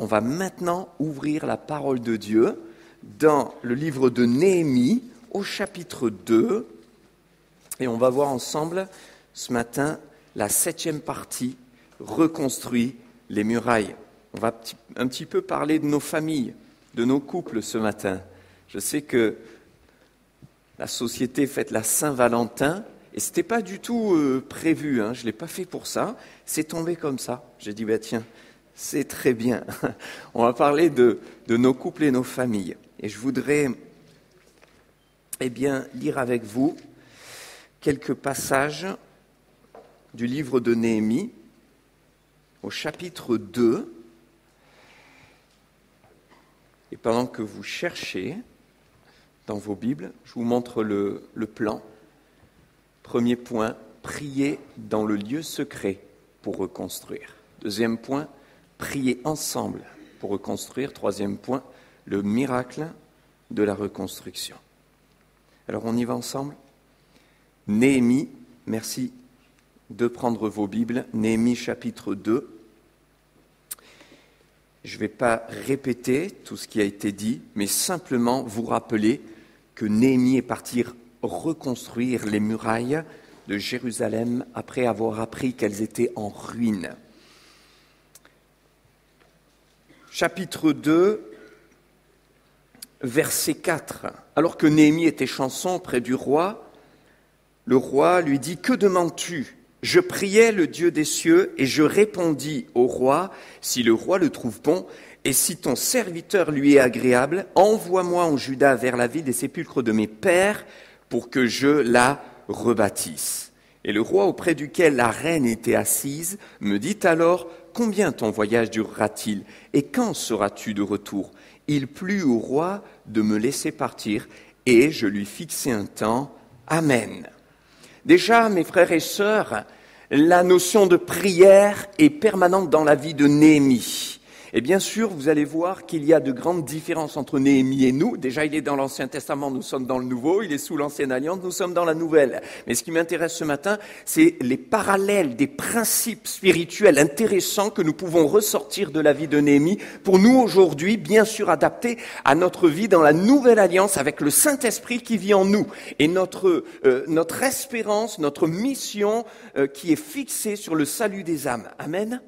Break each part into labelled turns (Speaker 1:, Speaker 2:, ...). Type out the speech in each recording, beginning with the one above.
Speaker 1: on va maintenant ouvrir la parole de Dieu dans le livre de Néhémie au chapitre 2 et on va voir ensemble ce matin la 7e partie, reconstruit les murailles. On va un petit peu parler de nos familles, de nos couples ce matin. Je sais que la société fête la Saint-Valentin et ce n'était pas du tout prévu, je ne l'ai pas fait pour ça, c'est tombé comme ça. J'ai dit, tiens, c'est très bien. On va parler de nos couples et nos familles. Et je voudrais lire avec vous quelques passages du livre de Néhémie au chapitre 2. Et pendant que vous cherchez dans vos Bibles, je vous montre le plan. Premier point, prier dans le lieu secret pour reconstruire. Deuxième point, prier ensemble pour reconstruire. Troisième point, le miracle de la reconstruction. Alors on y va ensemble. Néhémie, merci de prendre vos Bibles. Néhémie chapitre 2. Je ne vais pas répéter tout ce qui a été dit, mais simplement vous rappeler que Néhémie est parti reconstruire les murailles de Jérusalem après avoir appris qu'elles étaient en ruine. Chapitre 2, verset 4. Alors que Néhémie était chanson près du roi, le roi lui dit « Que demandes-tu » ? Je priai le Dieu des cieux et je répondis au roi, si le roi le trouve bon, et si ton serviteur lui est agréable, envoie-moi en Juda vers la ville des sépulcres de mes pères pour que je la rebâtisse. Et le roi auprès duquel la reine était assise me dit alors, combien ton voyage durera-t-il et quand seras-tu de retour ? Il plut au roi de me laisser partir et je lui fixai un temps. Amen. Déjà, mes frères et sœurs, la notion de prière est permanente dans la vie de Néhémie. Et bien sûr, vous allez voir qu'il y a de grandes différences entre Néhémie et nous. Déjà, il est dans l'Ancien Testament, nous sommes dans le Nouveau. Il est sous l'Ancienne Alliance, nous sommes dans la Nouvelle. Mais ce qui m'intéresse ce matin, c'est les parallèles des principes spirituels intéressants que nous pouvons ressortir de la vie de Néhémie pour nous aujourd'hui, bien sûr, adapter à notre vie dans la Nouvelle Alliance avec le Saint-Esprit qui vit en nous. Et notre espérance, notre mission qui est fixée sur le salut des âmes. Amen.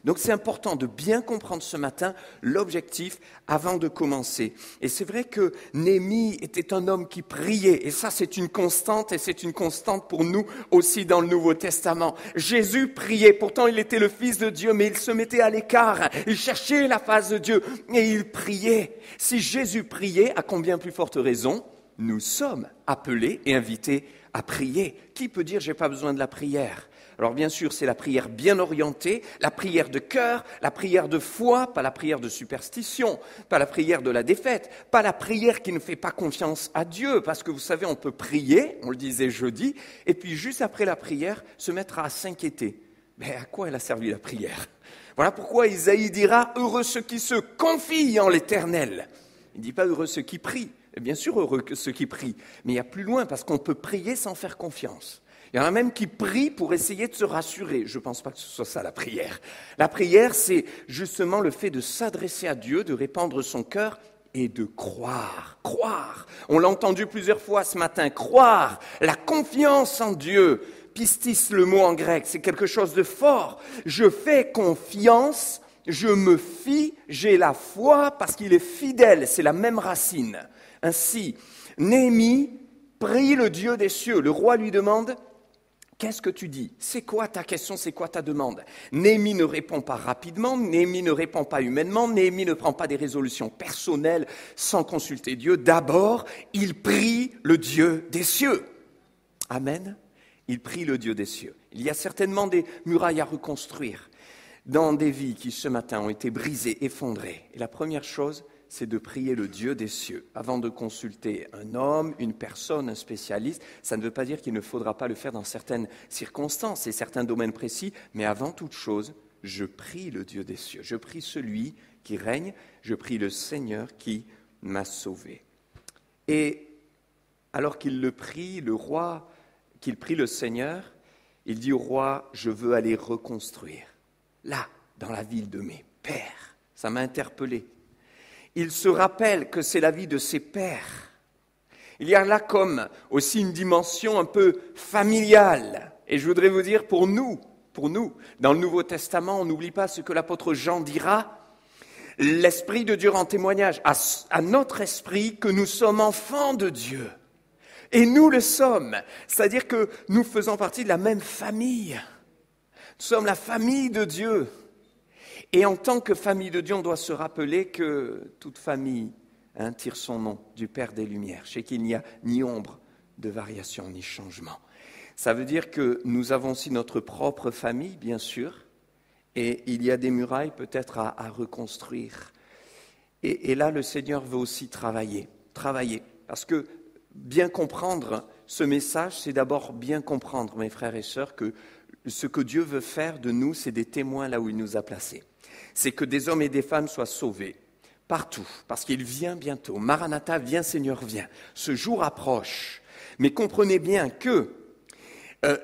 Speaker 1: Donc c'est important de bien comprendre ce matin l'objectif avant de commencer. Et c'est vrai que Néhémie était un homme qui priait, et ça c'est une constante, et c'est une constante pour nous aussi dans le Nouveau Testament. Jésus priait, pourtant il était le Fils de Dieu, mais il se mettait à l'écart, il cherchait la face de Dieu, et il priait. Si Jésus priait, à combien plus forte raison, nous sommes appelés et invités à prier. Qui peut dire « j'ai pas besoin de la prière » ? Alors bien sûr, c'est la prière bien orientée, la prière de cœur, la prière de foi, pas la prière de superstition, pas la prière de la défaite, pas la prière qui ne fait pas confiance à Dieu, parce que vous savez, on peut prier, on le disait jeudi, et puis juste après la prière, se mettre à s'inquiéter. Mais à quoi elle a servi la prière ? Voilà pourquoi Isaïe dira « Heureux ceux qui se confient en l'Éternel ». Il ne dit pas « Heureux ceux qui prient ». Bien sûr, heureux ceux qui prient, mais il y a plus loin, parce qu'on peut prier sans faire confiance. Il y en a même qui prient pour essayer de se rassurer. Je ne pense pas que ce soit ça la prière. La prière, c'est justement le fait de s'adresser à Dieu, de répandre son cœur et de croire. Croire. On l'a entendu plusieurs fois ce matin. Croire. La confiance en Dieu. Pistis, le mot en grec, c'est quelque chose de fort. Je fais confiance, je me fie, j'ai la foi parce qu'il est fidèle. C'est la même racine. Ainsi, Néhémie prie le Dieu des cieux. Le roi lui demande « Qu'est-ce que tu dis ? C'est quoi ta question ? C'est quoi ta demande ?» Néhémie ne répond pas rapidement, Néhémie ne répond pas humainement, Néhémie ne prend pas des résolutions personnelles sans consulter Dieu. D'abord, il prie le Dieu des cieux. Amen. Il prie le Dieu des cieux. Il y a certainement des murailles à reconstruire dans des vies qui ce matin ont été brisées, effondrées. Et la première chose, c'est de prier le Dieu des cieux. Avant de consulter un homme, une personne, un spécialiste, ça ne veut pas dire qu'il ne faudra pas le faire dans certaines circonstances et certains domaines précis, mais avant toute chose, je prie le Dieu des cieux. Je prie celui qui règne, je prie le Seigneur qui m'a sauvé. Et alors qu'il le prie, le roi, qu'il prie le Seigneur, il dit au roi, je veux aller reconstruire, là, dans la ville de mes pères. Ça m'a interpellé. Il se rappelle que c'est la vie de ses pères. Il y a là comme aussi une dimension un peu familiale. Et je voudrais vous dire, pour nous, dans le Nouveau Testament, on n'oublie pas ce que l'apôtre Jean dira. L'Esprit de Dieu rend témoignage à notre esprit que nous sommes enfants de Dieu. Et nous le sommes. C'est-à-dire que nous faisons partie de la même famille. Nous sommes la famille de Dieu. Et en tant que famille de Dieu, on doit se rappeler que toute famille tire son nom du Père des Lumières. Je sais qu'il n'y a ni ombre de variation, ni changement. Ça veut dire que nous avons aussi notre propre famille, bien sûr, et il y a des murailles peut-être à reconstruire. Et là, le Seigneur veut aussi travailler, parce que bien comprendre ce message, c'est d'abord bien comprendre, mes frères et sœurs, que ce que Dieu veut faire de nous, c'est des témoins là où il nous a placés. C'est que des hommes et des femmes soient sauvés partout, parce qu'il vient bientôt. Maranatha, viens Seigneur, viens. Ce jour approche. Mais comprenez bien que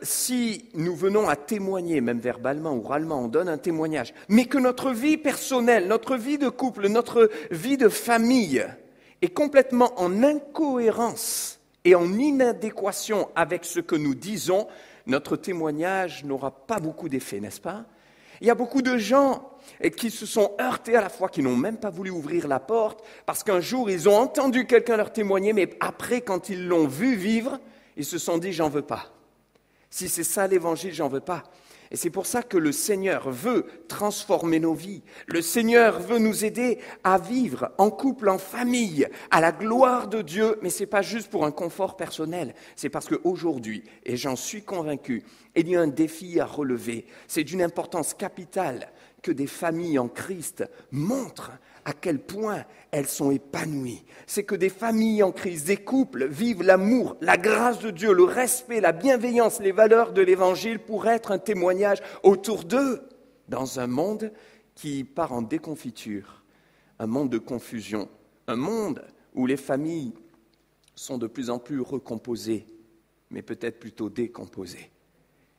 Speaker 1: si nous venons à témoigner, même verbalement, oralement, on donne un témoignage, mais que notre vie personnelle, notre vie de couple, notre vie de famille est complètement en incohérence et en inadéquation avec ce que nous disons, notre témoignage n'aura pas beaucoup d'effet, n'est-ce pas ? Il y a beaucoup de gens qui se sont heurtés à la foi, qui n'ont même pas voulu ouvrir la porte, parce qu'un jour, ils ont entendu quelqu'un leur témoigner, mais après, quand ils l'ont vu vivre, ils se sont dit « j'en veux pas ». Si c'est ça l'évangile, j'en veux pas. Et c'est pour ça que le Seigneur veut transformer nos vies. Le Seigneur veut nous aider à vivre en couple, en famille, à la gloire de Dieu. Mais ce n'est pas juste pour un confort personnel. C'est parce qu'aujourd'hui, et j'en suis convaincu, il y a un défi à relever. C'est d'une importance capitale que des familles en Christ montrent à quel point elles sont épanouies. C'est que des familles en Christ, des couples vivent l'amour, la grâce de Dieu, le respect, la bienveillance, les valeurs de l'Évangile pour être un témoignage autour d'eux dans un monde qui part en déconfiture, un monde de confusion, un monde où les familles sont de plus en plus recomposées, mais peut-être plutôt décomposées.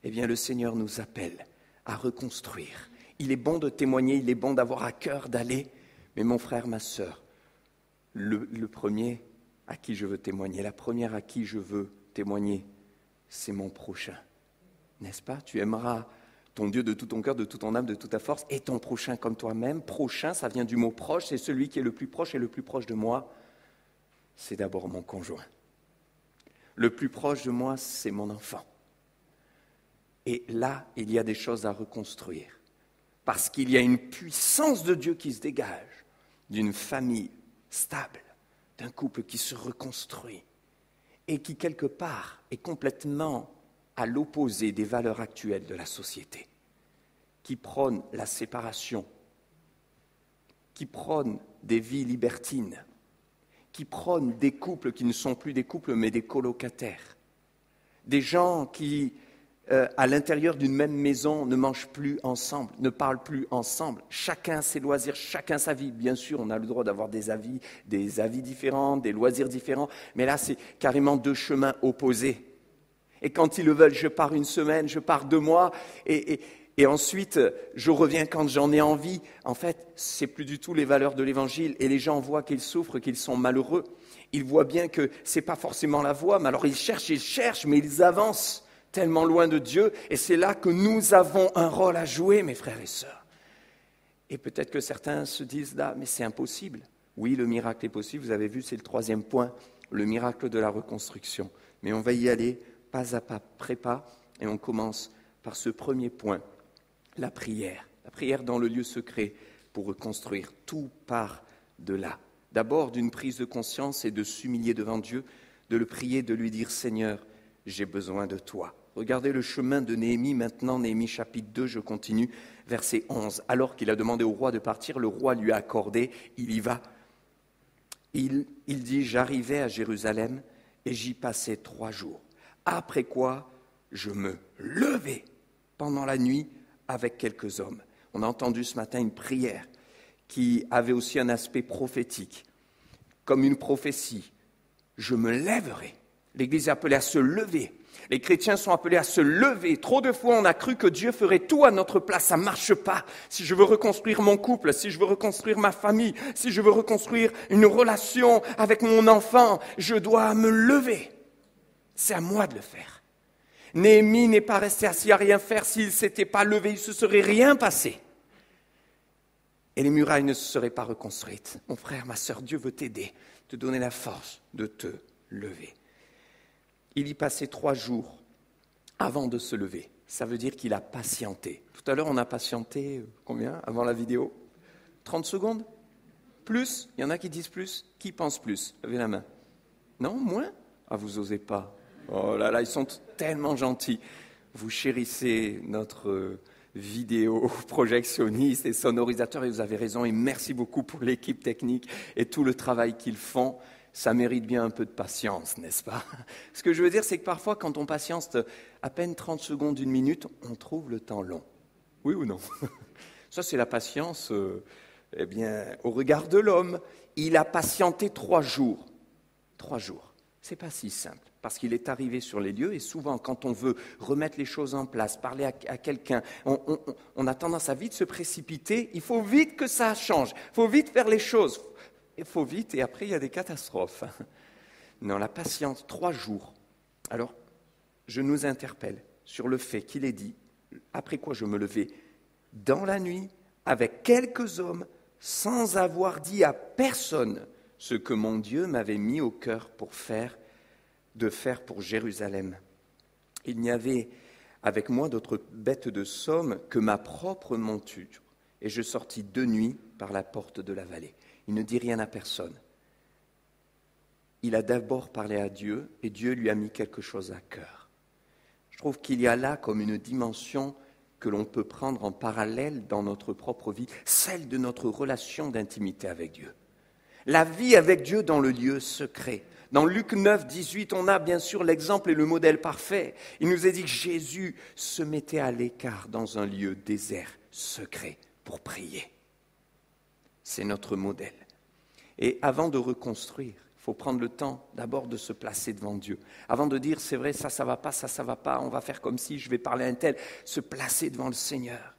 Speaker 1: Eh bien, le Seigneur nous appelle à reconstruire. Il est bon de témoigner, il est bon d'avoir à cœur d'aller. Mais mon frère, ma sœur, le premier à qui je veux témoigner, la première à qui je veux témoigner, c'est mon prochain. N'est-ce pas ? Tu aimeras ton Dieu de tout ton cœur, de toute ton âme, de toute ta force, et ton prochain comme toi-même. Prochain, ça vient du mot proche, c'est celui qui est le plus proche, et le plus proche de moi, c'est d'abord mon conjoint. Le plus proche de moi, c'est mon enfant. Et là, il y a des choses à reconstruire. Parce qu'il y a une puissance de Dieu qui se dégage d'une famille stable, d'un couple qui se reconstruit et qui, quelque part, est complètement à l'opposé des valeurs actuelles de la société, qui prône la séparation, qui prône des vies libertines, qui prône des couples qui ne sont plus des couples mais des colocataires, des gens qui à l'intérieur d'une même maison, ne mangent plus ensemble, ne parlent plus ensemble. Chacun ses loisirs, chacun sa vie. Bien sûr, on a le droit d'avoir des avis différents, des loisirs différents, mais là, c'est carrément deux chemins opposés. Et quand ils le veulent, je pars une semaine, je pars 2 mois, et ensuite, je reviens quand j'en ai envie. En fait, c'est plus du tout les valeurs de l'Évangile, et les gens voient qu'ils souffrent, qu'ils sont malheureux. Ils voient bien que ce n'est pas forcément la voie, mais alors ils cherchent, mais ils avancent tellement loin de Dieu, et c'est là que nous avons un rôle à jouer, mes frères et sœurs. Et peut-être que certains se disent là, mais c'est impossible. Oui, le miracle est possible, vous avez vu, c'est le 3e point, le miracle de la reconstruction. Mais on va y aller pas à pas, pas, et on commence par ce premier point, la prière dans le lieu secret pour reconstruire. Tout part de là. D'abord d'une prise de conscience et de s'humilier devant Dieu, de le prier, de lui dire « Seigneur, j'ai besoin de toi ». Regardez le chemin de Néhémie, maintenant, Néhémie chapitre 2, je continue, verset 11. Alors qu'il a demandé au roi de partir, le roi lui a accordé, il y va. Il dit, j'arrivai à Jérusalem et j'y passai 3 jours. Après quoi, je me levai pendant la nuit avec quelques hommes. On a entendu ce matin une prière qui avait aussi un aspect prophétique, comme une prophétie. Je me lèverai. L'Église est appelée à se lever. Les chrétiens sont appelés à se lever. Trop de fois, on a cru que Dieu ferait tout à notre place. Ça ne marche pas. Si je veux reconstruire mon couple, si je veux reconstruire ma famille, si je veux reconstruire une relation avec mon enfant, je dois me lever. C'est à moi de le faire. Néhémie n'est pas resté assis à rien faire. S'il ne s'était pas levé, il ne se serait rien passé. Et les murailles ne se seraient pas reconstruites. Mon frère, ma sœur, Dieu veut t'aider, te donner la force de te lever. Il y passait 3 jours avant de se lever. Ça veut dire qu'il a patienté. Tout à l'heure, on a patienté, combien avant la vidéo? 30 secondes? Plus? Il y en a qui disent plus? Qui pense plus? Levez la main. Non, moins? Ah, vous osez pas. Oh là là, ils sont tellement gentils. Vous chérissez notre vidéo projectionniste et sonorisateur et vous avez raison. Et merci beaucoup pour l'équipe technique et tout le travail qu'ils font. Ça mérite bien un peu de patience, n'est-ce pas? Ce que je veux dire, c'est que parfois, quand on patiente à peine 30 secondes, 1 minute, on trouve le temps long. Oui ou non? Ça, c'est la patience, au regard de l'homme. Il a patienté 3 jours. 3 jours. C'est pas si simple, parce qu'il est arrivé sur les lieux, et souvent, quand on veut remettre les choses en place, parler à quelqu'un, on a tendance à vite se précipiter. Il faut vite que ça change. Il faut vite faire les choses. Il faut vite, et après, il y a des catastrophes. Non, la patience, 3 jours. Alors, je nous interpelle sur le fait qu'il est dit, après quoi je me levais dans la nuit, avec quelques hommes, sans avoir dit à personne ce que mon Dieu m'avait mis au cœur de faire pour Jérusalem. Il n'y avait avec moi d'autre bête de somme que ma propre monture, et je sortis de nuit par la porte de la vallée. Il ne dit rien à personne. Il a d'abord parlé à Dieu et Dieu lui a mis quelque chose à cœur. Je trouve qu'il y a là comme une dimension que l'on peut prendre en parallèle dans notre propre vie, celle de notre relation d'intimité avec Dieu. La vie avec Dieu dans le lieu secret. Dans Luc 9, 18, on a bien sûr l'exemple et le modèle parfait. Il nous est dit que Jésus se mettait à l'écart dans un lieu désert, secret, pour prier. C'est notre modèle. Et avant de reconstruire, il faut prendre le temps d'abord de se placer devant Dieu. Avant de dire, c'est vrai, ça va pas, ça va pas, on va faire comme si, je vais parler à un tel. Se placer devant le Seigneur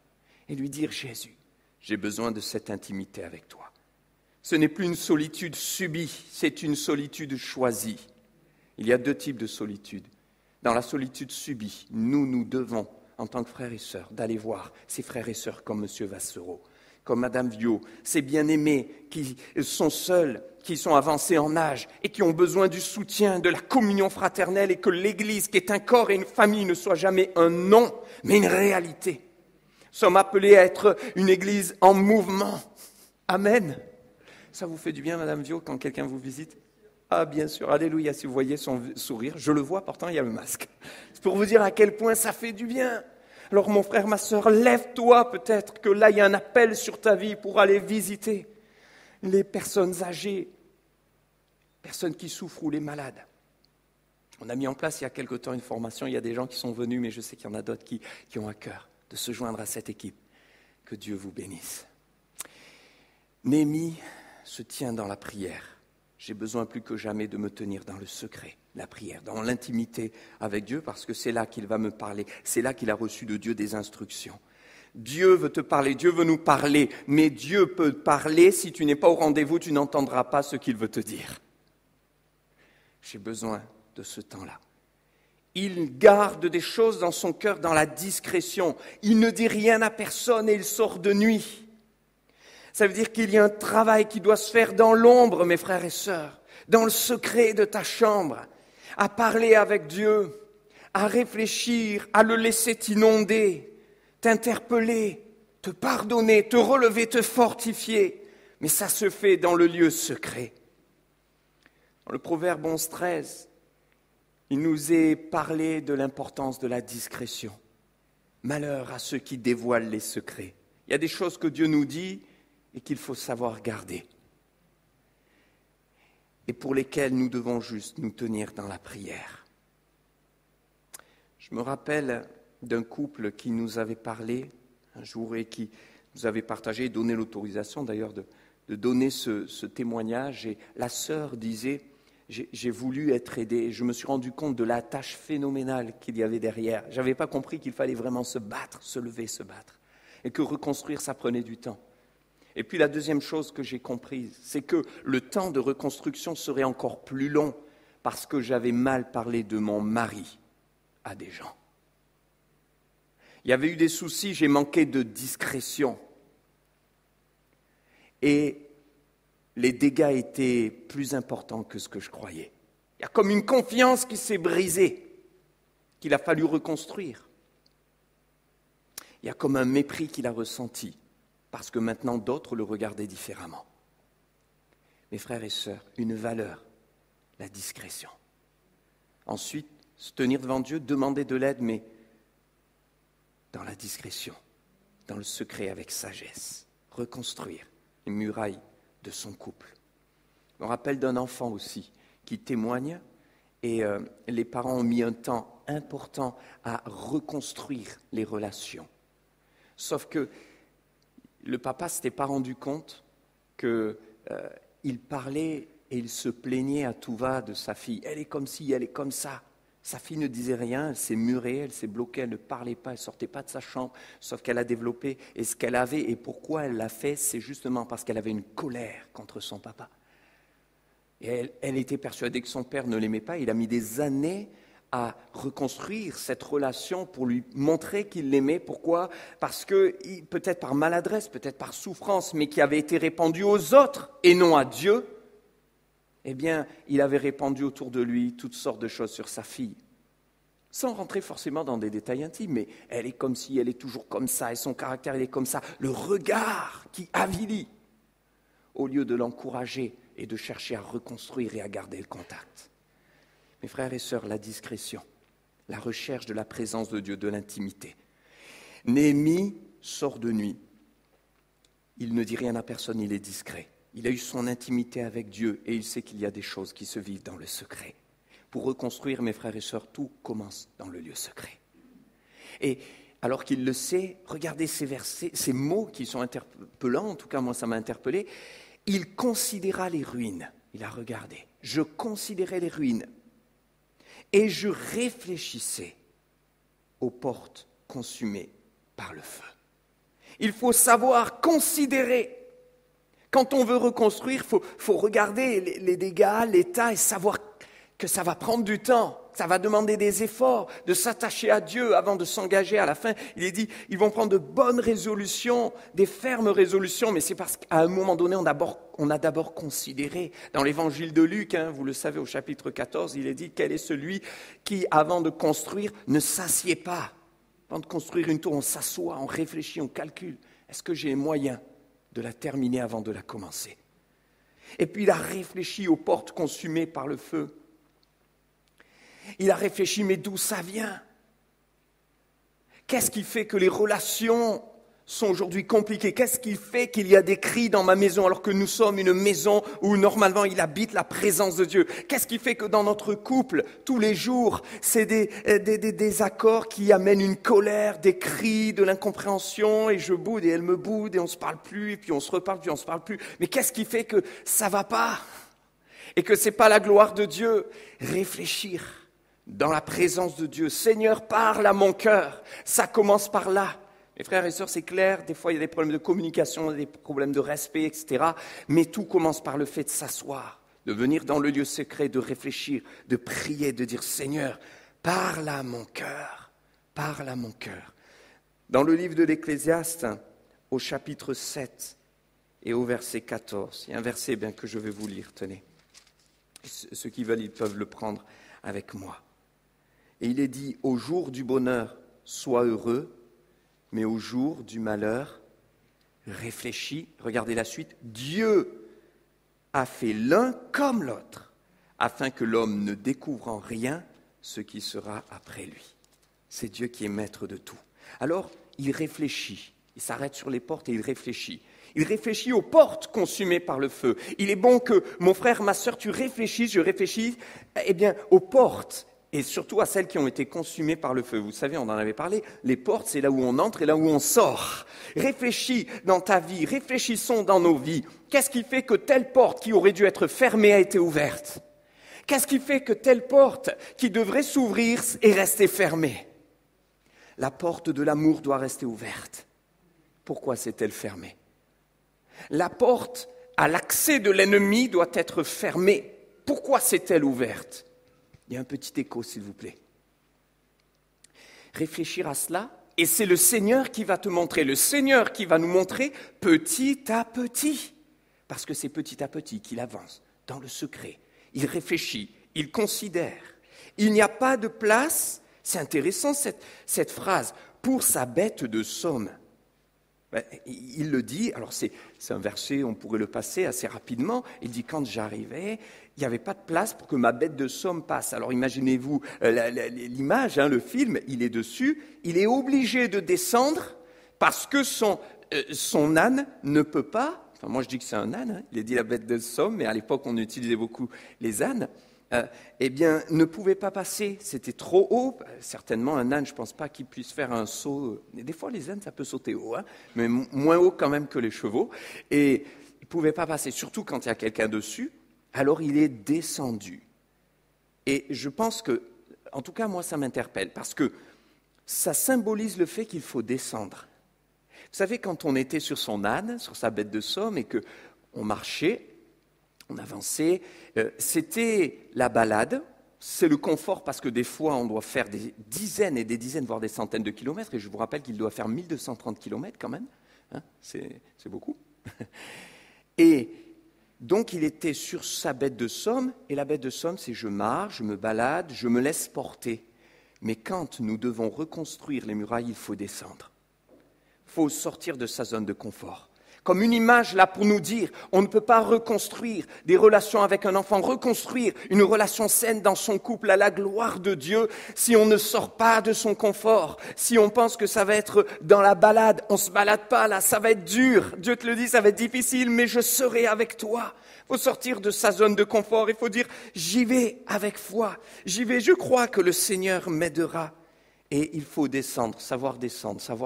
Speaker 1: et lui dire, Jésus, j'ai besoin de cette intimité avec toi. Ce n'est plus une solitude subie, c'est une solitude choisie. Il y a 2 types de solitude. Dans la solitude subie, nous devons, en tant que frères et sœurs, d'aller voir ces frères et sœurs comme M. Vassereau, comme Madame Viau, ces bien-aimés qui sont seuls, qui sont avancés en âge et qui ont besoin du soutien, de la communion fraternelle et que l'Église, qui est un corps et une famille, ne soit jamais un nom, mais une réalité. Nous sommes appelés à être une Église en mouvement. Amen. Ça vous fait du bien, Madame Viau, quand quelqu'un vous visite? Ah, bien sûr, alléluia, si vous voyez son sourire, je le vois, pourtant il y a le masque. C'est pour vous dire à quel point ça fait du bien. Alors mon frère, ma sœur, lève-toi, peut-être que là il y a un appel sur ta vie pour aller visiter les personnes âgées, personnes qui souffrent ou les malades. On a mis en place il y a quelque temps une formation, il y a des gens qui sont venus, mais je sais qu'il y en a d'autres qui ont à cœur de se joindre à cette équipe. Que Dieu vous bénisse. Néhémie se tient dans la prière. J'ai besoin plus que jamais de me tenir dans le secret, la prière, dans l'intimité avec Dieu, parce que c'est là qu'il va me parler, c'est là qu'il a reçu de Dieu des instructions. Dieu veut te parler, Dieu veut nous parler, mais Dieu peut parler, si tu n'es pas au rendez-vous, tu n'entendras pas ce qu'il veut te dire. J'ai besoin de ce temps-là. Il garde des choses dans son cœur, dans la discrétion. Il ne dit rien à personne et il sort de nuit. Ça veut dire qu'il y a un travail qui doit se faire dans l'ombre, mes frères et sœurs, dans le secret de ta chambre, à parler avec Dieu, à réfléchir, à le laisser t'inonder, t'interpeller, te pardonner, te relever, te fortifier. Mais ça se fait dans le lieu secret. Dans le Proverbe 11-13, il nous est parlé de l'importance de la discrétion. Malheur à ceux qui dévoilent les secrets. Il y a des choses que Dieu nous dit et qu'il faut savoir garder, et pour lesquelles nous devons juste nous tenir dans la prière. Je me rappelle d'un couple qui nous avait parlé un jour et qui nous avait partagé, donné l'autorisation d'ailleurs de donner ce témoignage, et la sœur disait, j'ai voulu être aidé. Je me suis rendu compte de la tâche phénoménale qu'il y avait derrière. Je n'avais pas compris qu'il fallait vraiment se battre, se lever, se battre. Et que reconstruire, ça prenait du temps. Et puis la deuxième chose que j'ai comprise, c'est que le temps de reconstruction serait encore plus long parce que j'avais mal parlé de mon mari à des gens. Il y avait eu des soucis, j'ai manqué de discrétion. Et les dégâts étaient plus importants que ce que je croyais. Il y a comme une confiance qui s'est brisée, qu'il a fallu reconstruire. Il y a comme un mépris qu'il a ressenti, parce que maintenant d'autres le regardaient différemment. Mes frères et sœurs, une valeur, la discrétion. Ensuite, se tenir devant Dieu, demander de l'aide, mais dans la discrétion, dans le secret avec sagesse, reconstruire les murailles de son couple. Je me rappelle d'un enfant aussi qui témoigne et les parents ont mis un temps important à reconstruire les relations. Sauf que le papa ne s'était pas rendu compte qu'il parlait et il se plaignait à tout va de sa fille. Elle est comme ci, elle est comme ça. Sa fille ne disait rien, elle s'est murée, elle s'est bloquée, elle ne parlait pas, elle ne sortait pas de sa chambre, sauf qu'elle a développé. Et ce qu'elle avait, et pourquoi elle l'a fait, c'est justement parce qu'elle avait une colère contre son papa. Et elle était persuadée que son père ne l'aimait pas. Il a mis des années à reconstruire cette relation pour lui montrer qu'il l'aimait. Pourquoi ? Parce que, peut-être par maladresse, peut-être par souffrance, mais qui avait été répandue aux autres et non à Dieu, eh bien, il avait répandu autour de lui toutes sortes de choses sur sa fille. Sans rentrer forcément dans des détails intimes, mais elle est comme ci, elle est toujours comme ça, et son caractère, il est comme ça. Le regard qui avilit, au lieu de l'encourager et de chercher à reconstruire et à garder le contact. Mes frères et sœurs, la discrétion, la recherche de la présence de Dieu, de l'intimité. Néhémie sort de nuit. Il ne dit rien à personne, il est discret. Il a eu son intimité avec Dieu et il sait qu'il y a des choses qui se vivent dans le secret. Pour reconstruire, mes frères et sœurs, tout commence dans le lieu secret. Et alors qu'il le sait, regardez ces versets, ces mots qui sont interpellants, en tout cas moi ça m'a interpellé. Il considéra les ruines, il a regardé. Je considérais les ruines et je réfléchissais aux portes consumées par le feu. Il faut savoir considérer. Quand on veut reconstruire, il faut regarder les dégâts, l'état et savoir que ça va prendre du temps, ça va demander des efforts, de s'attacher à Dieu avant de s'engager à la fin. Il est dit, ils vont prendre de bonnes résolutions, des fermes résolutions, mais c'est parce qu'à un moment donné, on a d'abord considéré. Dans l'évangile de Luc, vous le savez, au chapitre 14, il est dit, quel est celui qui, avant de construire, ne s'assied pas. Avant de construire une tour, on s'assoit, on réfléchit, on calcule. Est-ce que j'ai les moyens de la terminer avant de la commencer? Et puis il a réfléchi aux portes consumées par le feu. Il a réfléchi, mais d'où ça vient? Qu'est-ce qui fait que les relations sont aujourd'hui compliquées? Qu'est-ce qui fait qu'il y a des cris dans ma maison alors que nous sommes une maison où normalement il habite la présence de Dieu? Qu'est-ce qui fait que dans notre couple, tous les jours, c'est des accords qui amènent une colère, des cris, de l'incompréhension, et je boude et elle me boude et on se parle plus, et puis on se reparle, puis on se parle plus. Mais qu'est-ce qui fait que ça va pas? Et que c'est pas la gloire de Dieu? Réfléchir dans la présence de Dieu. Seigneur, parle à mon cœur. Ça commence par là. Mes frères et sœurs, c'est clair, des fois il y a des problèmes de communication, des problèmes de respect, etc. Mais tout commence par le fait de s'asseoir, de venir dans le lieu secret, de réfléchir, de prier, de dire « Seigneur, parle à mon cœur, parle à mon cœur ». Dans le livre de l'Ecclésiaste, au chapitre 7 et au verset 14, il y a un verset bien que je vais vous lire, tenez. Ceux qui veulent, ils peuvent le prendre avec moi. Et il est dit « Au jour du bonheur, sois heureux ». Mais au jour du malheur, réfléchis, regardez la suite, Dieu a fait l'un comme l'autre, afin que l'homme ne découvre en rien ce qui sera après lui. C'est Dieu qui est maître de tout. Alors, il réfléchit, il s'arrête sur les portes et il réfléchit. Il réfléchit aux portes consumées par le feu. Il est bon que, mon frère, ma sœur, tu réfléchisses, je réfléchis, aux portes. Et surtout à celles qui ont été consumées par le feu. Vous savez, on en avait parlé, les portes, c'est là où on entre et là où on sort. Réfléchis dans ta vie, réfléchissons dans nos vies. Qu'est-ce qui fait que telle porte qui aurait dû être fermée a été ouverte? Qu'est-ce qui fait que telle porte qui devrait s'ouvrir est restée fermée? La porte de l'amour doit rester ouverte. Pourquoi s'est-elle fermée? La porte à l'accès de l'ennemi doit être fermée. Pourquoi s'est-elle ouverte? Il y a un petit écho, s'il vous plaît. Réfléchir à cela, et c'est le Seigneur qui va te montrer, le Seigneur qui va nous montrer petit à petit, parce que c'est petit à petit qu'il avance dans le secret. Il réfléchit, il considère. Il n'y a pas de place, c'est intéressant cette phrase, pour sa bête de somme. Il le dit, alors c'est un verset, on pourrait le passer assez rapidement, il dit quand j'arrivais, il n'y avait pas de place pour que ma bête de somme passe. Alors imaginez-vous l'image, le film, il est dessus, il est obligé de descendre parce que son âne ne peut pas, enfin moi je dis que c'est un âne, il est dit la bête de somme, mais à l'époque on utilisait beaucoup les ânes, ne pouvait pas passer, c'était trop haut. Certainement un âne, je ne pense pas qu'il puisse faire un saut. Des fois les ânes ça peut sauter haut, mais moins haut quand même que les chevaux. Et il ne pouvait pas passer, surtout quand il y a quelqu'un dessus. Alors il est descendu. Et je pense que, en tout cas moi ça m'interpelle, parce que ça symbolise le fait qu'il faut descendre. Vous savez, quand on était sur son âne, sur sa bête de somme, et qu'on marchait, on avançait, c'était la balade, c'est le confort parce que des fois on doit faire des dizaines et des dizaines, voire des centaines de kilomètres, et je vous rappelle qu'il doit faire 1230 kilomètres quand même, c'est beaucoup. Et donc il était sur sa bête de somme, et la bête de somme c'est je marche, je me balade, je me laisse porter. Mais quand nous devons reconstruire les murailles, il faut descendre. Il faut sortir de sa zone de confort. Comme une image là pour nous dire, on ne peut pas reconstruire des relations avec un enfant, reconstruire une relation saine dans son couple à la gloire de Dieu si on ne sort pas de son confort, si on pense que ça va être dans la balade, on ne se balade pas là, ça va être dur, Dieu te le dit, ça va être difficile, mais je serai avec toi. Il faut sortir de sa zone de confort, il faut dire, j'y vais avec foi, j'y vais, je crois que le Seigneur m'aidera. Et il faut descendre, savoir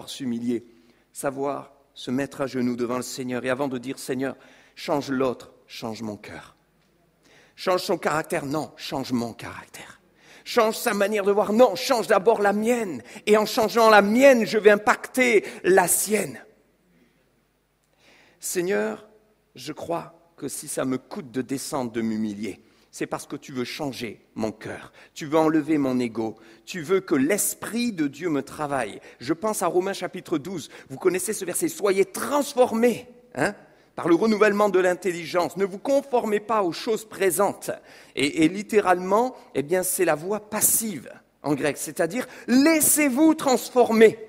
Speaker 1: s'humilier, savoir se mettre à genoux devant le Seigneur. Et avant de dire, Seigneur, change l'autre, change mon cœur. Change son caractère, non, change mon caractère. Change sa manière de voir, non, change d'abord la mienne. Et en changeant la mienne, je vais impacter la sienne. Seigneur, je crois que si ça me coûte de descendre, de m'humilier, c'est parce que tu veux changer mon cœur, tu veux enlever mon ego, tu veux que l'Esprit de Dieu me travaille. Je pense à Romains chapitre 12, vous connaissez ce verset, soyez transformés par le renouvellement de l'intelligence, ne vous conformez pas aux choses présentes. Et littéralement, c'est la voix passive en grec, c'est-à-dire laissez-vous transformer.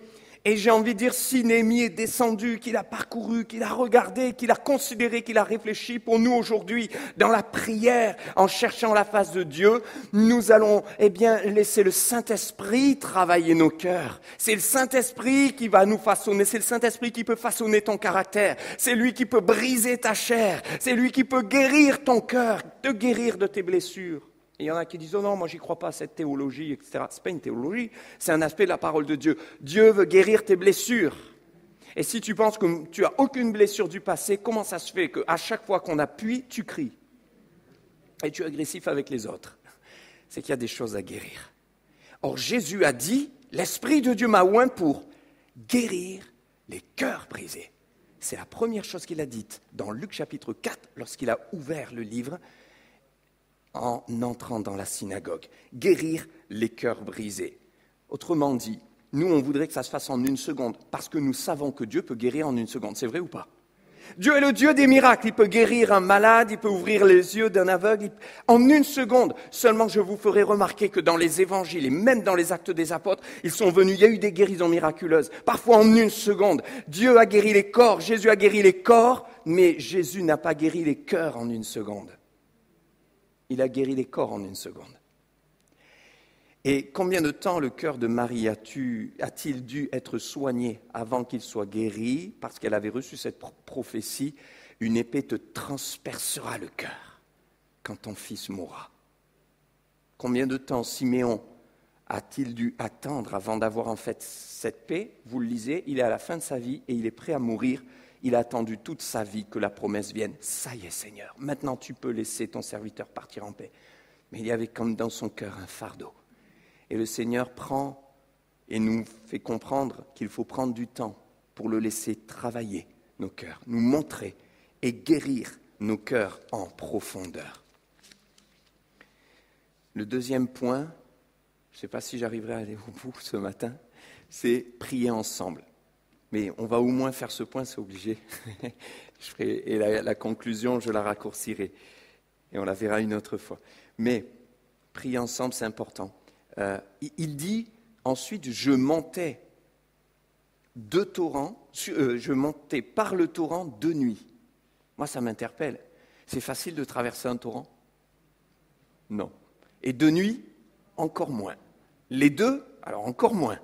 Speaker 1: Et j'ai envie de dire, si Néhémie est descendu, qu'il a parcouru, qu'il a regardé, qu'il a considéré, qu'il a réfléchi, pour nous aujourd'hui, dans la prière, en cherchant la face de Dieu, nous allons laisser le Saint-Esprit travailler nos cœurs. C'est le Saint-Esprit qui va nous façonner, c'est le Saint-Esprit qui peut façonner ton caractère, c'est lui qui peut briser ta chair, c'est lui qui peut guérir ton cœur, te guérir de tes blessures. Il y en a qui disent « Oh non, moi j'y crois pas à cette théologie, etc. » Ce n'est pas une théologie, c'est un aspect de la parole de Dieu. Dieu veut guérir tes blessures. Et si tu penses que tu n'as aucune blessure du passé, comment ça se fait qu'à chaque fois qu'on appuie, tu cries et tu es agressif avec les autres? C'est qu'il y a des choses à guérir. Or Jésus a dit « L'Esprit de Dieu m'a oint pour guérir les cœurs brisés. » C'est la première chose qu'il a dite dans Luc chapitre 4, lorsqu'il a ouvert le livre, en entrant dans la synagogue, guérir les cœurs brisés. Autrement dit, nous, on voudrait que ça se fasse en 1 seconde, parce que nous savons que Dieu peut guérir en 1 seconde. C'est vrai ou pas? Dieu est le Dieu des miracles. Il peut guérir un malade, il peut ouvrir les yeux d'un aveugle. En 1 seconde, seulement je vous ferai remarquer que dans les évangiles et même dans les actes des apôtres, ils sont venus, il y a eu des guérisons miraculeuses. Parfois en 1 seconde, Dieu a guéri les corps, Jésus a guéri les corps, mais Jésus n'a pas guéri les cœurs en 1 seconde. Il a guéri les corps en 1 seconde. Et combien de temps le cœur de Marie a-t-il dû être soigné avant qu'il soit guéri, parce qu'elle avait reçu cette prophétie, une épée te transpercera le cœur quand ton fils mourra. Combien de temps Siméon a-t-il dû attendre avant d'avoir en fait cette paix? Vous le lisez, il est à la fin de sa vie et il est prêt à mourir. Il a attendu toute sa vie que la promesse vienne. Ça y est, Seigneur, maintenant tu peux laisser ton serviteur partir en paix. mais il y avait comme dans son cœur un fardeau. Et le Seigneur prend et nous fait comprendre qu'il faut prendre du temps pour le laisser travailler nos cœurs, nous montrer et guérir nos cœurs en profondeur. Le deuxième point, je ne sais pas si j'arriverai à aller au bout ce matin, c'est prier ensemble. Mais on va au moins faire ce point, c'est obligé. Et la conclusion, je la raccourcirai. Et on la verra une autre fois. Mais prier ensemble, c'est important. Il dit ensuite, je montais par le torrent de nuit. Moi, ça m'interpelle. C'est facile de traverser un torrent? Non. Et de nuit, encore moins. Les deux, alors encore moins.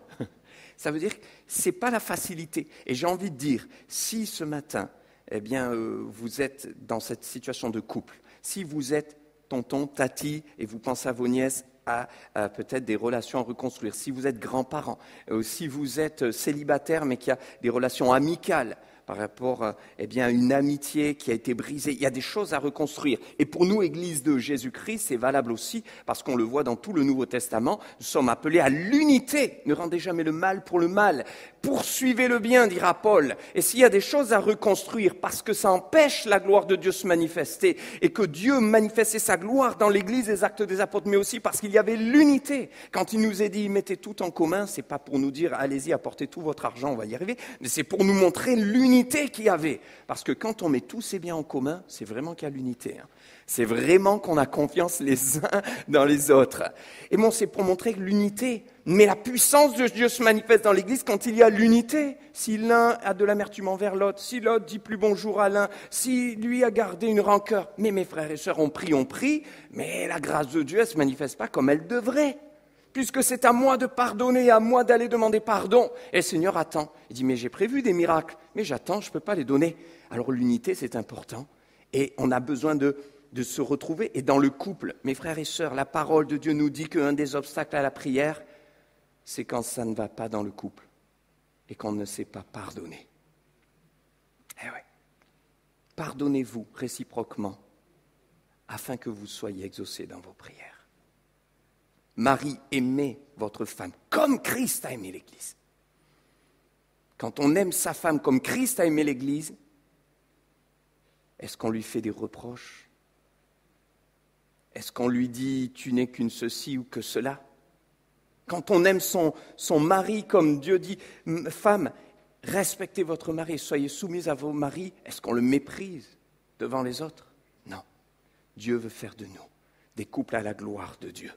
Speaker 1: Ça veut dire que ce n'est pas la facilité. Et j'ai envie de dire, si ce matin, vous êtes dans cette situation de couple, si vous êtes tonton, tati, et vous pensez à vos nièces, à peut-être des relations à reconstruire, si vous êtes grands-parents, si vous êtes célibataire, mais qu'il y a des relations amicales, par rapport à une amitié qui a été brisée. Il y a des choses à reconstruire. Et pour nous, Église de Jésus-Christ, c'est valable aussi, parce qu'on le voit dans tout le Nouveau Testament, nous sommes appelés à l'unité. Ne rendez jamais le mal pour le mal. Poursuivez le bien, dira Paul. Et s'il y a des choses à reconstruire, parce que ça empêche la gloire de Dieu de se manifester, et que Dieu manifestait sa gloire dans l'Église des Actes des Apôtres, mais aussi parce qu'il y avait l'unité. Quand il nous est dit, mettez tout en commun, c'est pas pour nous dire, allez-y, apportez tout votre argent, on va y arriver, mais c'est pour nous montrer l'unité qu'il y avait. Parce que quand on met tous ces biens en commun, c'est vraiment qu'il y a l'unité. C'est vraiment qu'on a confiance les uns dans les autres. Et bon, c'est pour montrer que l'unité, mais la puissance de Dieu se manifeste dans l'Église quand il y a l'unité. Si l'un a de l'amertume envers l'autre, si l'autre dit plus bonjour à l'un, si lui a gardé une rancœur. Mais mes frères et sœurs, on prie, mais la grâce de Dieu, elle ne se manifeste pas comme elle devrait. Puisque c'est à moi de pardonner, à moi d'aller demander pardon. Et le Seigneur attend. Il dit, mais j'ai prévu des miracles, mais j'attends, je ne peux pas les donner. Alors l'unité, c'est important. Et on a besoin de se retrouver. Et dans le couple, mes frères et sœurs, la parole de Dieu nous dit qu'un des obstacles à la prière, c'est quand ça ne va pas dans le couple et qu'on ne sait pas pardonner. Eh oui. Pardonnez-vous réciproquement afin que vous soyez exaucés dans vos prières. Marie, aimez votre femme comme Christ a aimé l'Église. Quand on aime sa femme comme Christ a aimé l'Église, est-ce qu'on lui fait des reproches? Est-ce qu'on lui dit « tu n'es qu'une ceci ou que cela » Quand on aime son mari comme Dieu dit « femme, respectez votre mari, soyez soumise à vos maris », est-ce qu'on le méprise devant les autres? Non. Dieu veut faire de nous des couples à la gloire de Dieu.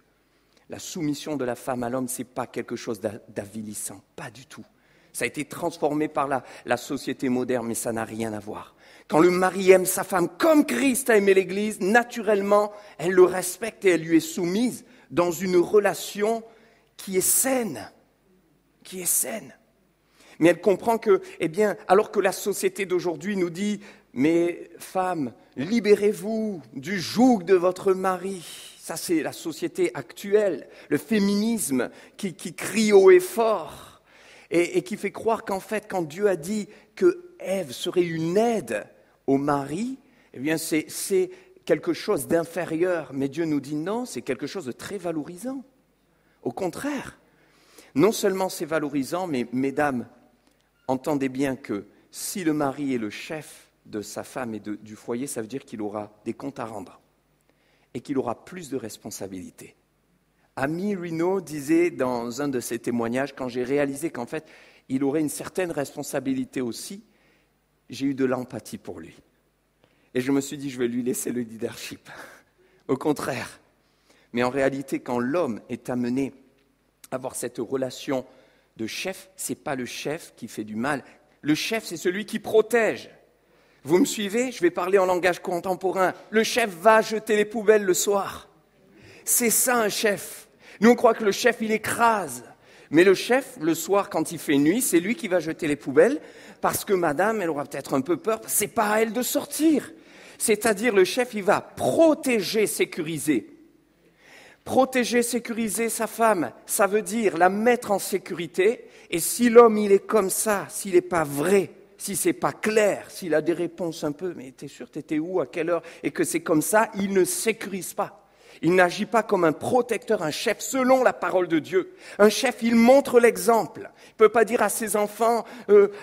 Speaker 1: La soumission de la femme à l'homme, ce n'est pas quelque chose d'avilissant, pas du tout. Ça a été transformé par la société moderne, mais ça n'a rien à voir. Quand le mari aime sa femme comme Christ a aimé l'Église, naturellement, elle le respecte et elle lui est soumise dans une relation qui est saine. Mais elle comprend que, alors que la société d'aujourd'hui nous dit « mais femmes, libérez-vous du joug de votre mari », ça, c'est la société actuelle, le féminisme qui crie haut et fort et qui fait croire qu'en fait, quand Dieu a dit que Ève serait une aide au mari, c'est quelque chose d'inférieur. Mais Dieu nous dit non, c'est quelque chose de très valorisant. Au contraire, non seulement c'est valorisant, mais mesdames, entendez bien que si le mari est le chef de sa femme et du foyer, ça veut dire qu'il aura des comptes à rendre. Et qu'il aura plus de responsabilités. Amy Reno disait dans un de ses témoignages, quand j'ai réalisé qu'en fait, il aurait une certaine responsabilité aussi, j'ai eu de l'empathie pour lui. Et je me suis dit, je vais lui laisser le leadership. Au contraire. Mais en réalité, quand l'homme est amené à avoir cette relation de chef, ce n'est pas le chef qui fait du mal. Le chef, c'est celui qui protège. Vous me suivez? Je vais parler en langage contemporain. Le chef va jeter les poubelles le soir. C'est ça un chef. Nous, on croit que le chef, il écrase. Mais le chef, le soir, quand il fait nuit, c'est lui qui va jeter les poubelles parce que madame, elle aura peut-être un peu peur. C'est pas à elle de sortir. C'est-à-dire, le chef, il va protéger, sécuriser. Protéger, sécuriser sa femme, ça veut dire la mettre en sécurité. Et si l'homme, il est comme ça, s'il n'est pas vrai, si c'est pas clair, s'il a des réponses un peu, mais t'es sûr, t'étais où, à quelle heure, et que c'est comme ça, il ne sécurise pas. Il n'agit pas comme un protecteur, un chef selon la parole de Dieu. Un chef, il montre l'exemple. Il ne peut pas dire à ses enfants,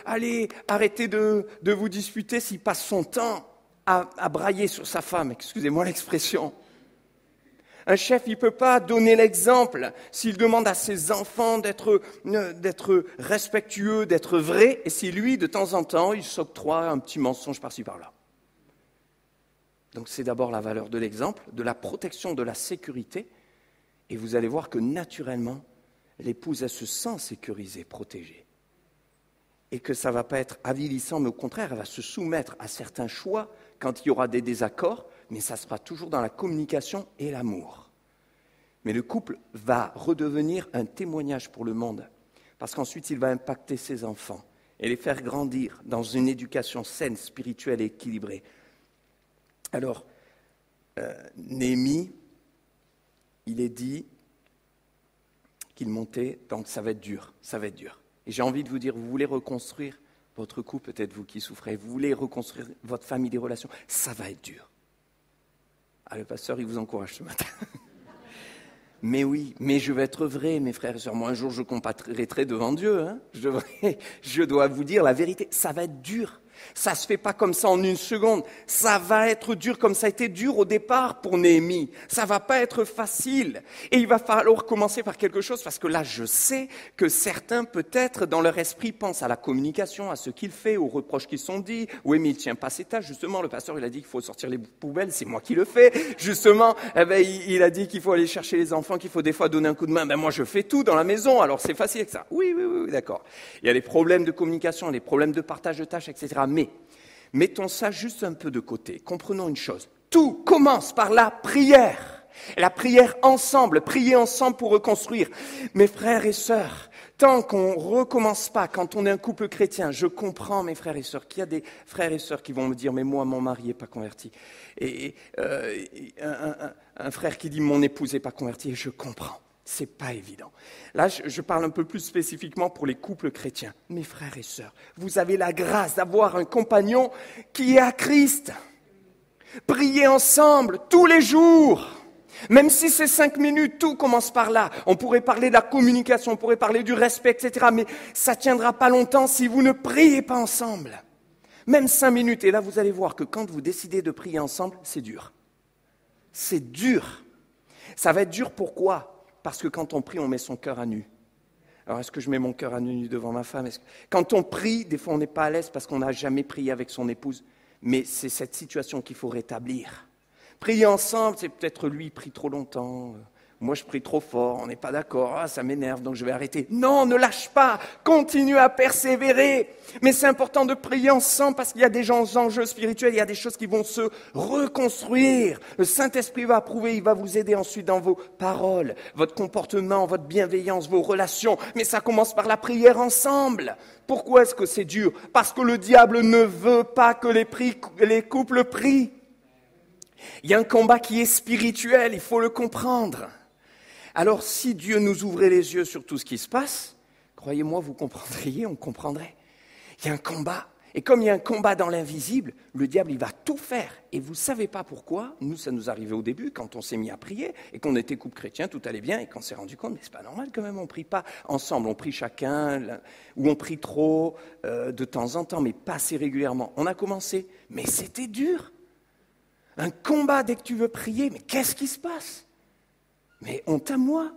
Speaker 1: allez, arrêtez de vous disputer s'il passe son temps à brailler sur sa femme. Excusez-moi l'expression. Un chef, il ne peut pas donner l'exemple s'il demande à ses enfants d'être respectueux, d'être vrai, et si lui, de temps en temps, il s'octroie un petit mensonge par-ci par-là. Donc c'est d'abord la valeur de l'exemple, de la protection, de la sécurité, et vous allez voir que naturellement, l'épouse, elle se sent sécurisée, protégée, et que ça ne va pas être avilissant, mais au contraire, elle va se soumettre à certains choix quand il y aura des désaccords, mais ça sera toujours dans la communication et l'amour. Mais le couple va redevenir un témoignage pour le monde, parce qu'ensuite il va impacter ses enfants et les faire grandir dans une éducation saine, spirituelle et équilibrée. Alors, Néhémie, il est dit qu'il montait, donc ça va être dur, ça va être dur. Et j'ai envie de vous dire, vous voulez reconstruire votre couple, peut-être vous qui souffrez, vous voulez reconstruire votre famille, des relations, ça va être dur. Ah, le pasteur, il vous encourage ce matin. Mais oui, mais je vais être vrai, mes frères et sœurs. Moi, un jour, je comparaîtrai devant Dieu. Je dois vous dire la vérité. Ça va être dur. Ça ne se fait pas comme ça en une seconde. Ça va être dur comme ça a été dur au départ pour Néhémie. Ça va pas être facile. Et il va falloir commencer par quelque chose, parce que là, je sais que certains, peut-être, dans leur esprit, pensent à la communication, à ce qu'il fait, aux reproches qui sont dits. Oui, mais il ne tient pas ses tâches. Justement, le pasteur, il a dit qu'il faut sortir les poubelles. C'est moi qui le fais. Justement, il a dit qu'il faut aller chercher les enfants, qu'il faut des fois donner un coup de main. Moi, je fais tout dans la maison, alors c'est facile avec ça. Oui, d'accord. Il y a des problèmes de communication, des problèmes de partage de tâches, etc. Mais mettons ça juste un peu de côté. Comprenons une chose. Tout commence par la prière. La prière ensemble, prier ensemble pour reconstruire. Mes frères et sœurs, tant qu'on ne recommence pas, quand on est un couple chrétien, je comprends, mes frères et sœurs, qu'il y a des frères et sœurs qui vont me dire, mais moi, mon mari n'est pas converti. Et un frère qui dit, mon épouse n'est pas convertie, je comprends. C'est pas évident. Là, je parle un peu plus spécifiquement pour les couples chrétiens. Mes frères et sœurs, vous avez la grâce d'avoir un compagnon qui est à Christ. Priez ensemble tous les jours. Même si c'est 5 minutes, tout commence par là. On pourrait parler de la communication, on pourrait parler du respect, etc. Mais ça ne tiendra pas longtemps si vous ne priez pas ensemble. Même 5 minutes. Et là, vous allez voir que quand vous décidez de prier ensemble, c'est dur. C'est dur. Ça va être dur, pourquoi ? Parce que quand on prie, on met son cœur à nu. Alors, est-ce que je mets mon cœur à nu devant ma femme ? Quand on prie, des fois, on n'est pas à l'aise parce qu'on n'a jamais prié avec son épouse. Mais c'est cette situation qu'il faut rétablir. Prier ensemble, c'est peut-être lui, il prie trop longtemps. Moi, je prie trop fort, on n'est pas d'accord. Ah, ça m'énerve, donc je vais arrêter. Non, ne lâche pas, continue à persévérer. Mais c'est important de prier ensemble parce qu'il y a des enjeux spirituels, il y a des choses qui vont se reconstruire. Le Saint-Esprit va approuver, il va vous aider ensuite dans vos paroles, votre comportement, votre bienveillance, vos relations. Mais ça commence par la prière ensemble. Pourquoi est-ce que c'est dur ? Parce que le diable ne veut pas que les couples prient. Il y a un combat qui est spirituel, il faut le comprendre. Alors, si Dieu nous ouvrait les yeux sur tout ce qui se passe, croyez-moi, vous comprendriez, on comprendrait. Il y a un combat. Et comme il y a un combat dans l'invisible, le diable, il va tout faire. Et vous ne savez pas pourquoi. Nous, ça nous arrivait au début, quand on s'est mis à prier, et qu'on était couple chrétien, tout allait bien, et qu'on s'est rendu compte, mais c'est pas normal quand même, on ne prie pas ensemble. On prie chacun, ou on prie trop, de temps en temps, mais pas assez régulièrement. On a commencé, mais c'était dur. Un combat dès que tu veux prier, mais qu'est-ce qui se passe ? Mais honte à moi.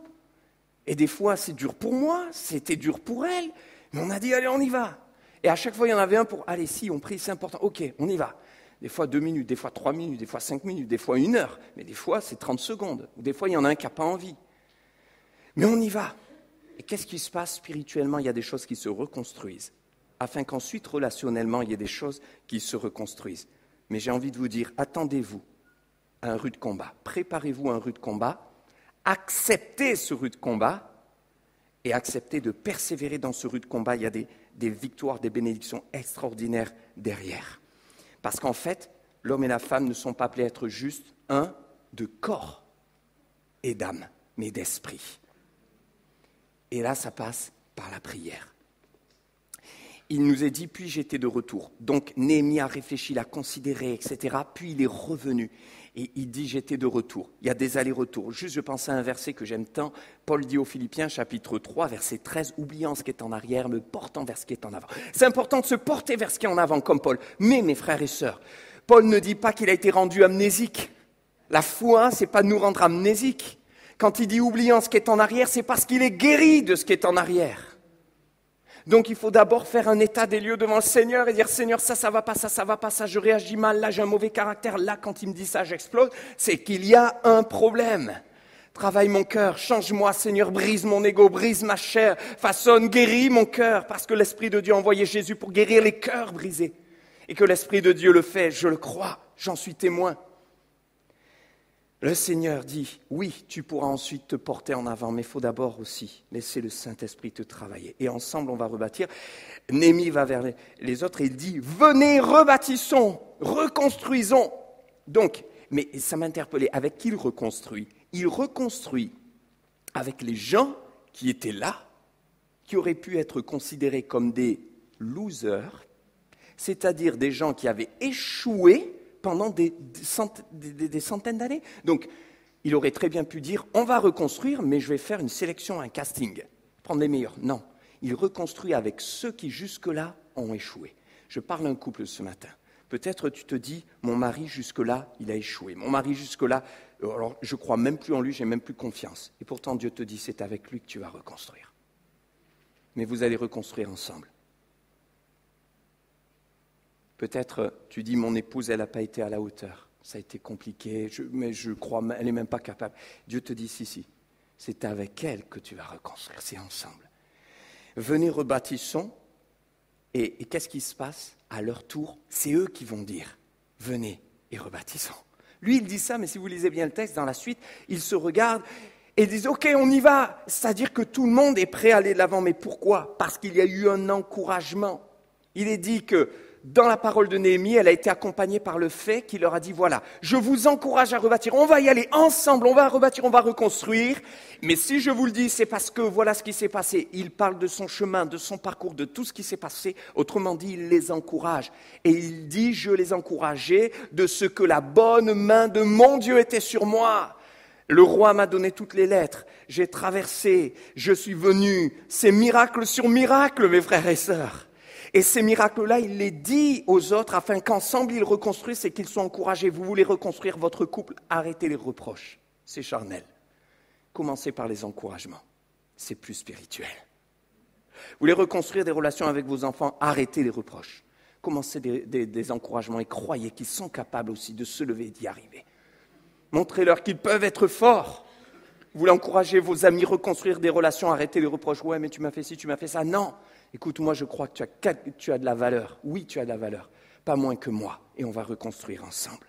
Speaker 1: Et des fois, c'est dur pour moi, c'était dur pour elle, mais on a dit, allez, on y va. Et à chaque fois, il y en avait un pour, allez, si, on prie, c'est important, ok, on y va. Des fois 2 minutes, des fois 3 minutes, des fois 5 minutes, des fois 1 heure, mais des fois, c'est 30 secondes. Ou des fois, il y en a un qui n'a pas envie. Mais on y va. Et qu'est-ce qui se passe spirituellement ? Il y a des choses qui se reconstruisent, afin qu'ensuite, relationnellement, il y ait des choses qui se reconstruisent. Mais j'ai envie de vous dire, attendez-vous à un rude combat. Préparez-vous à un rude combat. Acceptez ce rude combat et acceptez de persévérer dans ce rude combat. Il y a des victoires, des bénédictions extraordinaires derrière. Parce qu'en fait, l'homme et la femme ne sont pas appelés à être juste un de corps et d'âme, mais d'esprit. Et là, ça passe par la prière. il nous est dit, puis j'étais de retour. Donc Néhémie a réfléchi, l'a considéré, etc. Puis il est revenu. Et il dit, j'étais de retour. Il y a des allers-retours. Juste, je pensais à un verset que j'aime tant. Paul dit aux Philippiens, chapitre 3, verset 13, « Oubliant ce qui est en arrière, me portant vers ce qui est en avant. » C'est important de se porter vers ce qui est en avant, comme Paul. Mais, mes frères et sœurs, Paul ne dit pas qu'il a été rendu amnésique. La foi, c'est pas de nous rendre amnésiques. Quand il dit « oubliant ce qui est en arrière », c'est parce qu'il est guéri de ce qui est en arrière. Donc il faut d'abord faire un état des lieux devant le Seigneur et dire « Seigneur, ça va pas, ça va pas, ça, je réagis mal, là j'ai un mauvais caractère, là quand il me dit ça, j'explose », c'est qu'il y a un problème. Travaille mon cœur, change-moi Seigneur, brise mon ego, brise ma chair, façonne, guéris mon cœur, parce que l'Esprit de Dieu a envoyé Jésus pour guérir les cœurs brisés. Et que l'Esprit de Dieu le fait, je le crois, j'en suis témoin. Le Seigneur dit, oui, tu pourras ensuite te porter en avant, mais il faut d'abord aussi laisser le Saint-Esprit te travailler. Et ensemble, on va rebâtir. Néhémie va vers les autres et il dit, venez, rebâtissons, reconstruisons. Donc, mais ça m'a interpellé, avec qui il reconstruit ? Il reconstruit avec les gens qui étaient là, qui auraient pu être considérés comme des losers, c'est-à-dire des gens qui avaient échoué pendant des centaines d'années. Donc, il aurait très bien pu dire, on va reconstruire, mais je vais faire une sélection, un casting, prendre les meilleurs. Non, il reconstruit avec ceux qui jusque-là ont échoué. Je parle à un couple ce matin. Peut-être tu te dis, mon mari jusque-là, il a échoué. Mon mari jusque-là, alors je crois même plus en lui, j'ai même plus confiance. Et pourtant Dieu te dit, c'est avec lui que tu vas reconstruire. Mais vous allez reconstruire ensemble. Peut-être tu dis, mon épouse, elle n'a pas été à la hauteur. Ça a été compliqué, mais je crois, elle n'est même pas capable. Dieu te dit, si, c'est avec elle que tu vas reconstruire, c'est ensemble. Venez, rebâtissons. Et qu'est-ce qui se passe ? À leur tour, c'est eux qui vont dire, venez et rebâtissons. Lui, il dit ça, mais si vous lisez bien le texte, dans la suite, ils se regardent et disent, ok, on y va. C'est-à-dire que tout le monde est prêt à aller de l'avant. Mais pourquoi ? Parce qu'il y a eu un encouragement. Il est dit que dans la parole de Néhémie, elle a été accompagnée par le fait qu'il leur a dit, voilà, je vous encourage à rebâtir, on va y aller ensemble, on va rebâtir, on va reconstruire. Mais si je vous le dis, c'est parce que voilà ce qui s'est passé. Il parle de son chemin, de son parcours, de tout ce qui s'est passé. Autrement dit, il les encourage. Et il dit, je les encourageais de ce que la bonne main de mon Dieu était sur moi. Le roi m'a donné toutes les lettres, j'ai traversé, je suis venu. C'est miracle sur miracle, mes frères et sœurs. Et ces miracles-là, il les dit aux autres afin qu'ensemble ils reconstruisent et qu'ils soient encouragés. Vous voulez reconstruire votre couple, arrêtez les reproches. C'est charnel. Commencez par les encouragements. C'est plus spirituel. Vous voulez reconstruire des relations avec vos enfants, arrêtez les reproches. Commencez des encouragements et croyez qu'ils sont capables aussi de se lever et d'y arriver. Montrez-leur qu'ils peuvent être forts. Vous voulez encourager vos amis, reconstruire des relations, arrêtez les reproches. Ouais, mais tu m'as fait ci, tu m'as fait ça. Non. Écoute, moi je crois que tu as de la valeur. Oui, tu as de la valeur. Pas moins que moi. Et on va reconstruire ensemble.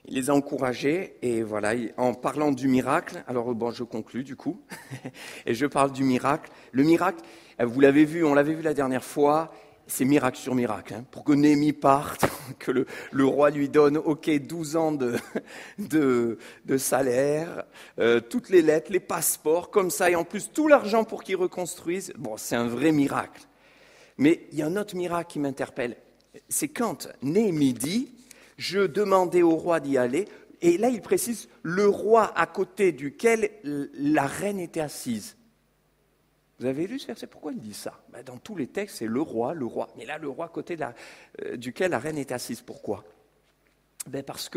Speaker 1: Il les a encouragés et voilà, en parlant du miracle, alors bon, je conclus du coup, et je parle du miracle. Le miracle, vous l'avez vu, on l'avait vu la dernière fois, c'est miracle sur miracle. Pour que Néhémie parte, que le roi lui donne, 12 ans de salaire, toutes les lettres, les passeports, comme ça, et en plus tout l'argent pour qu'il reconstruise. Bon, c'est un vrai miracle. Mais il y a un autre miracle qui m'interpelle. C'est quand Néhémie dit, je demandais au roi d'y aller, et là il précise, le roi à côté duquel la reine était assise. Vous avez lu ce verset ? Pourquoi il dit ça ? Dans tous les textes, c'est le roi. Mais là, le roi à côté duquel la reine est assise. Pourquoi ? Parce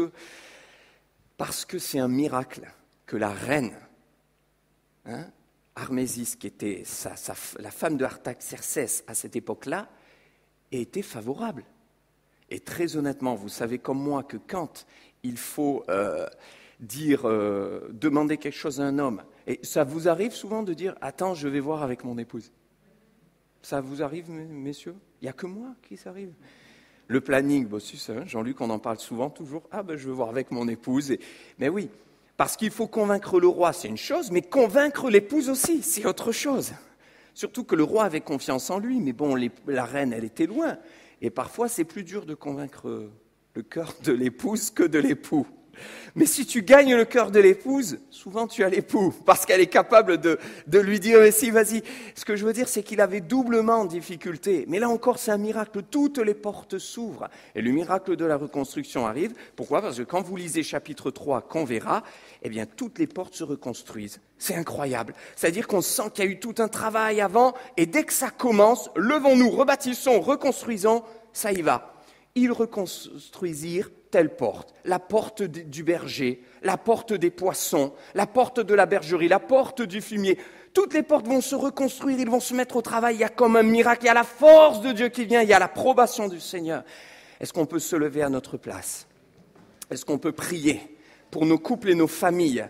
Speaker 1: que c'est un miracle que la reine, Armésis, qui était la femme de Artaxerxès à cette époque-là, ait été favorable. Et très honnêtement, vous savez comme moi que quand il faut demander quelque chose à un homme, et ça vous arrive souvent de dire « Attends, je vais voir avec mon épouse ». Ça vous arrive, messieurs ? Il n'y a que moi qui ça arrive. Le planning, Jean-Luc, on en parle souvent, toujours. « je vais voir avec mon épouse. » Mais oui, parce qu'il faut convaincre le roi, c'est une chose, mais convaincre l'épouse aussi, c'est autre chose. Surtout que le roi avait confiance en lui, mais bon, la reine, elle était loin. Et parfois, c'est plus dur de convaincre le cœur de l'épouse que de l'époux. Mais si tu gagnes le cœur de l'épouse, souvent tu as l'époux, parce qu'elle est capable de lui dire, mais si, vas-y. Ce que je veux dire, c'est qu'il avait doublement en difficulté. Mais là encore, c'est un miracle. Toutes les portes s'ouvrent. Et le miracle de la reconstruction arrive. Pourquoi ? Parce que quand vous lisez chapitre 3, qu'on verra, eh bien, toutes les portes se reconstruisent. C'est incroyable. C'est-à-dire qu'on sent qu'il y a eu tout un travail avant, et dès que ça commence, levons-nous, rebâtissons, reconstruisons, ça y va. Ils reconstruisirent telle porte, la porte du berger, la porte des poissons, la porte de la bergerie, la porte du fumier. Toutes les portes vont se reconstruire, ils vont se mettre au travail. Il y a comme un miracle, il y a la force de Dieu qui vient, il y a l'approbation du Seigneur. Est-ce qu'on peut se lever à notre place ? Est-ce qu'on peut prier pour nos couples et nos familles ?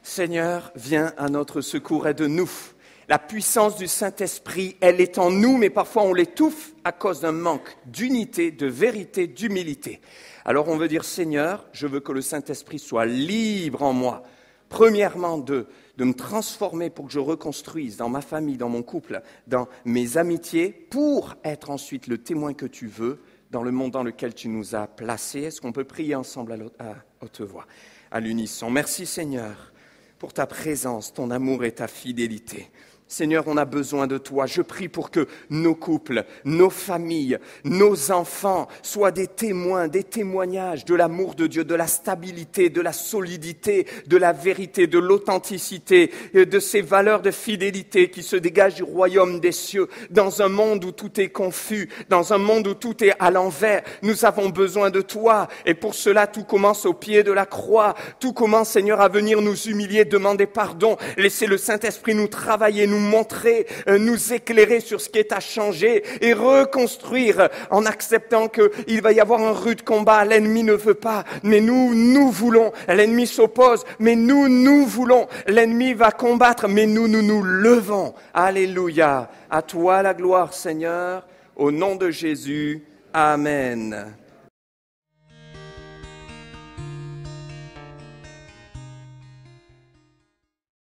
Speaker 1: Seigneur, viens à notre secours, aide-nous. La puissance du Saint-Esprit, elle est en nous, mais parfois on l'étouffe à cause d'un manque d'unité, de vérité, d'humilité. Alors on veut dire, Seigneur, je veux que le Saint-Esprit soit libre en moi. Premièrement, de me transformer pour que je reconstruise dans ma famille, dans mon couple, dans mes amitiés, pour être ensuite le témoin que tu veux dans le monde dans lequel tu nous as placés. Est-ce qu'on peut prier ensemble à haute voix, à l'unisson ? Merci Seigneur pour ta présence, ton amour et ta fidélité. Seigneur, on a besoin de toi. Je prie pour que nos couples, nos familles, nos enfants soient des témoins, des témoignages de l'amour de Dieu, de la stabilité, de la solidité, de la vérité, de l'authenticité, de ces valeurs de fidélité qui se dégagent du royaume des cieux. Dans un monde où tout est confus, dans un monde où tout est à l'envers, nous avons besoin de toi. Et pour cela, tout commence au pied de la croix. Tout commence, Seigneur, à venir nous humilier, demander pardon. Laissez le Saint-Esprit nous travailler, nous montrer, nous éclairer sur ce qui est à changer et reconstruire en acceptant qu'il va y avoir un rude combat. L'ennemi ne veut pas, mais nous voulons. L'ennemi s'oppose, mais nous voulons. L'ennemi va combattre, mais nous nous levons. Alléluia. À toi la gloire, Seigneur. Au nom de Jésus. Amen.